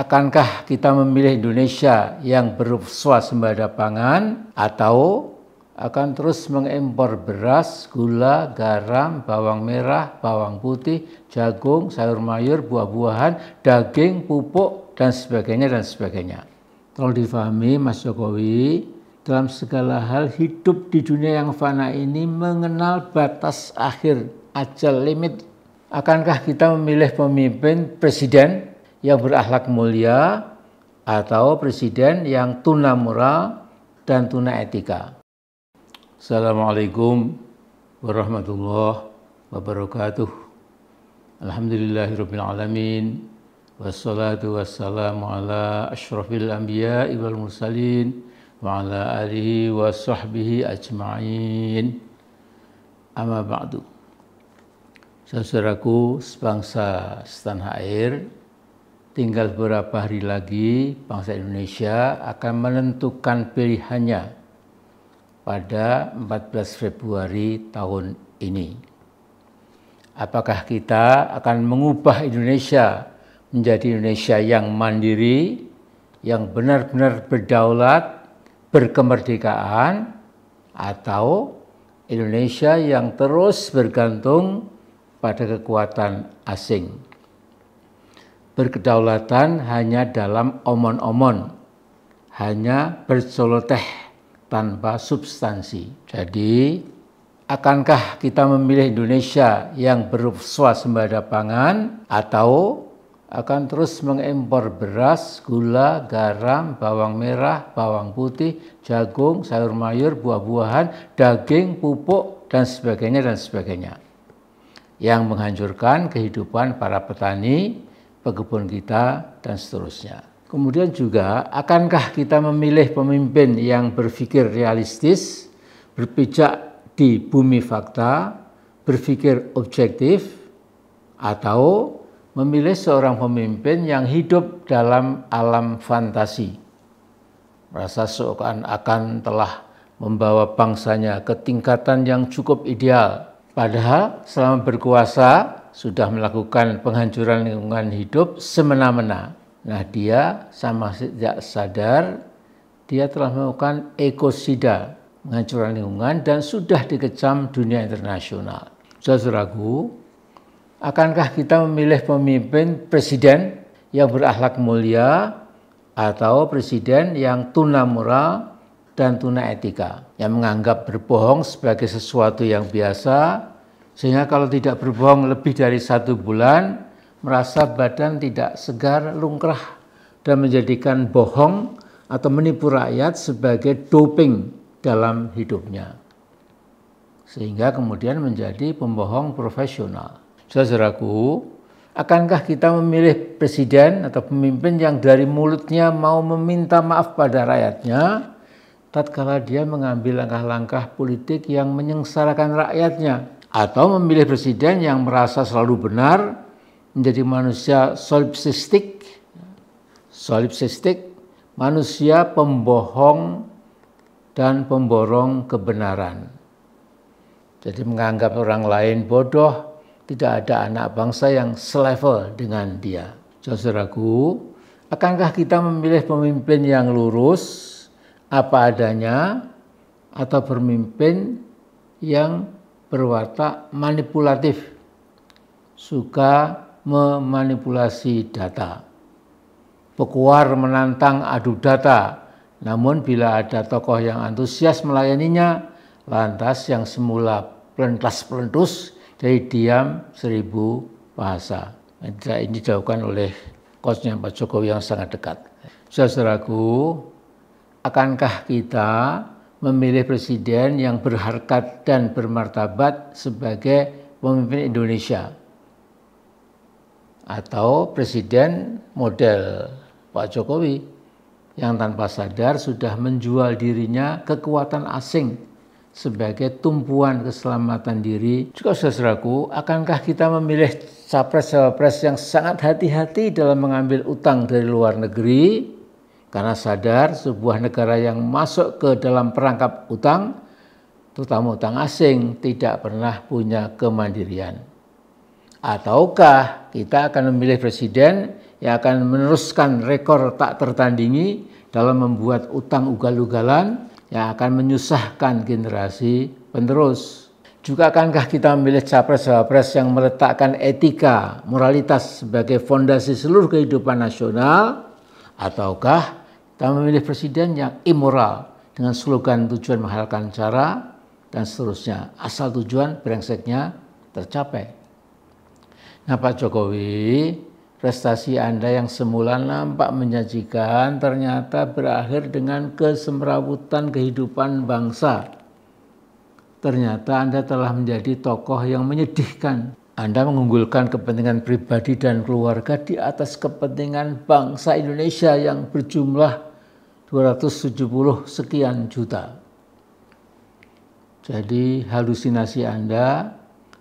Akankah kita memilih Indonesia yang berswasembada pangan atau akan terus mengimpor beras, gula, garam, bawang merah, bawang putih, jagung, sayur mayur, buah-buahan, daging, pupuk, dan sebagainya, dan sebagainya. Kalau difahami Mas Jokowi, dalam segala hal hidup di dunia yang fana ini mengenal batas akhir, ajal, limit. Akankah kita memilih pemimpin presiden yang berakhlak mulia atau presiden yang tuna moral dan tuna etika? Assalamualaikum warahmatullahi wabarakatuh. Alhamdulillahirabbil alamin. Wassalatu wassalamu ala asyrafil anbiya'i wal mursalin wa ala alihi wa sahbihi ajma'in. Amma ba'du. Saudaraku sebangsa setanah air, tinggal beberapa hari lagi bangsa Indonesia akan menentukan pilihannya pada 14 Februari tahun ini. Apakah kita akan mengubah Indonesia menjadi Indonesia yang mandiri, yang benar-benar berdaulat, berkemerdekaan, atau Indonesia yang terus bergantung pada kekuatan asing? Berkedaulatan hanya dalam omon-omon, hanya berceloteh tanpa substansi. Jadi, akankah kita memilih Indonesia yang berswasembada pangan atau akan terus mengimpor beras, gula, garam, bawang merah, bawang putih, jagung, sayur mayur, buah-buahan, daging, pupuk, dan sebagainya, dan sebagainya, yang menghancurkan kehidupan para petani, pekebun kita, dan seterusnya. Kemudian juga, akankah kita memilih pemimpin yang berpikir realistis, berpijak di bumi fakta, berpikir objektif, atau memilih seorang pemimpin yang hidup dalam alam fantasi, merasa seakan-akan telah membawa bangsanya ke tingkatan yang cukup ideal, padahal selama berkuasa sudah melakukan penghancuran lingkungan hidup semena-mena. Nah, dia sama tidak sadar dia telah melakukan ekosida, penghancuran lingkungan, dan sudah dikecam dunia internasional. Saudaraku, akankah kita memilih pemimpin presiden yang berakhlak mulia atau presiden yang tuna moral dan tuna etika, yang menganggap berbohong sebagai sesuatu yang biasa, sehingga kalau tidak berbohong lebih dari 1 bulan, merasa badan tidak segar, lungkrah, dan menjadikan bohong atau menipu rakyat sebagai doping dalam hidupnya, sehingga kemudian menjadi pembohong profesional. Saudaraku, akankah kita memilih presiden atau pemimpin yang dari mulutnya mau meminta maaf pada rakyatnya, tatkala dia mengambil langkah-langkah politik yang menyengsarakan rakyatnya, atau memilih presiden yang merasa selalu benar, menjadi manusia solipsistik, manusia pembohong dan pemborong kebenaran. Jadi menganggap orang lain bodoh, tidak ada anak bangsa yang selevel dengan dia. Saudaraku, akankah kita memilih pemimpin yang lurus, apa adanya, atau pemimpin yang berwatak manipulatif, suka memanipulasi data, pekuar menantang adu data, namun bila ada tokoh yang antusias melayaninya, lantas yang semula pelentas-pelentus jadi diam 1000 bahasa. Ini dilakukan oleh coachnya Pak Jokowi yang sangat dekat. Saudaraku, akankah kita memilih presiden yang berharkat dan bermartabat sebagai pemimpin Indonesia, atau presiden model Pak Jokowi yang tanpa sadar sudah menjual dirinya kekuatan asing sebagai tumpuan keselamatan diri? Juga saudaraku, akankah kita memilih capres-cawapres yang sangat hati-hati dalam mengambil utang dari luar negeri karena sadar sebuah negara yang masuk ke dalam perangkap utang, terutama utang asing, tidak pernah punya kemandirian? Ataukah kita akan memilih presiden yang akan meneruskan rekor tak tertandingi dalam membuat utang ugal-ugalan yang akan menyusahkan generasi penerus. Juga akankah kita memilih capres-cawapres yang meletakkan etika, moralitas sebagai fondasi seluruh kehidupan nasional, ataukah kita memilih presiden yang immoral dengan slogan tujuan menghalalkan cara dan seterusnya, asal tujuan brengseknya tercapai. Nah Pak Jokowi, prestasi Anda yang semula nampak menjanjikan ternyata berakhir dengan kesemrawutan kehidupan bangsa. Ternyata Anda telah menjadi tokoh yang menyedihkan. Anda mengunggulkan kepentingan pribadi dan keluarga di atas kepentingan bangsa Indonesia yang berjumlah 270 sekian juta. Jadi halusinasi Anda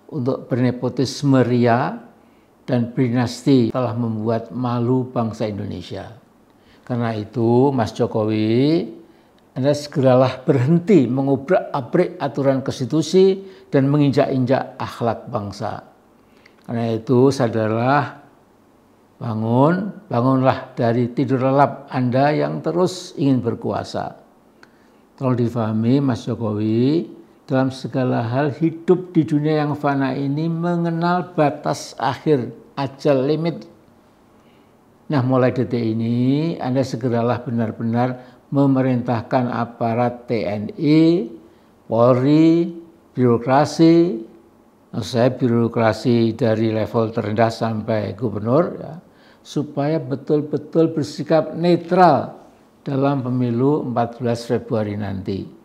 untuk bernepotisme ria dan berdinasti telah membuat malu bangsa Indonesia. Karena itu Mas Jokowi, Anda segeralah berhenti mengobrak-abrik aturan konstitusi dan menginjak-injak akhlak bangsa. Karena itu sadarlah, bangunlah dari tidur lelap Anda yang terus ingin berkuasa. Tolong difahami Mas Jokowi, dalam segala hal hidup di dunia yang fana ini mengenal batas akhir, ajal, limit. Nah mulai detik ini Anda segeralah benar-benar memerintahkan aparat TNI, Polri, birokrasi, maksud saya birokrasi dari level terendah sampai gubernur, ya, supaya betul-betul bersikap netral dalam pemilu 14 Februari nanti.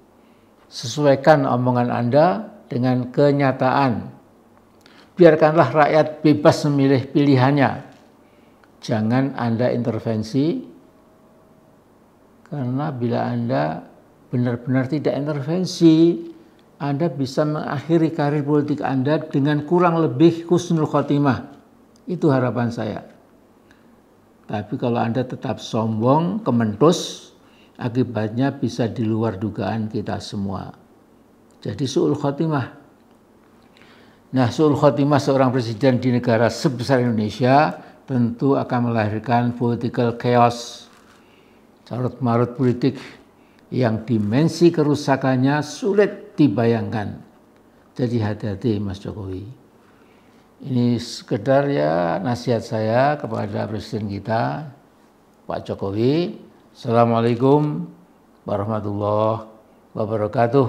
Sesuaikan omongan Anda dengan kenyataan. Biarkanlah rakyat bebas memilih pilihannya. Jangan Anda intervensi, karena bila Anda benar-benar tidak intervensi, Anda bisa mengakhiri karir politik Anda dengan kurang lebih husnul khotimah. Itu harapan saya. Tapi kalau Anda tetap sombong, kementus, akibatnya bisa di luar dugaan kita semua. Jadi su'ul khotimah. Nah, su'ul khotimah seorang presiden di negara sebesar Indonesia tentu akan melahirkan political chaos, carut-marut politik yang dimensi kerusakannya sulit dibayangkan. Jadi hati-hati Mas Jokowi. Ini sekedar ya nasihat saya kepada presiden kita, Pak Jokowi. Assalamualaikum warahmatullahi wabarakatuh.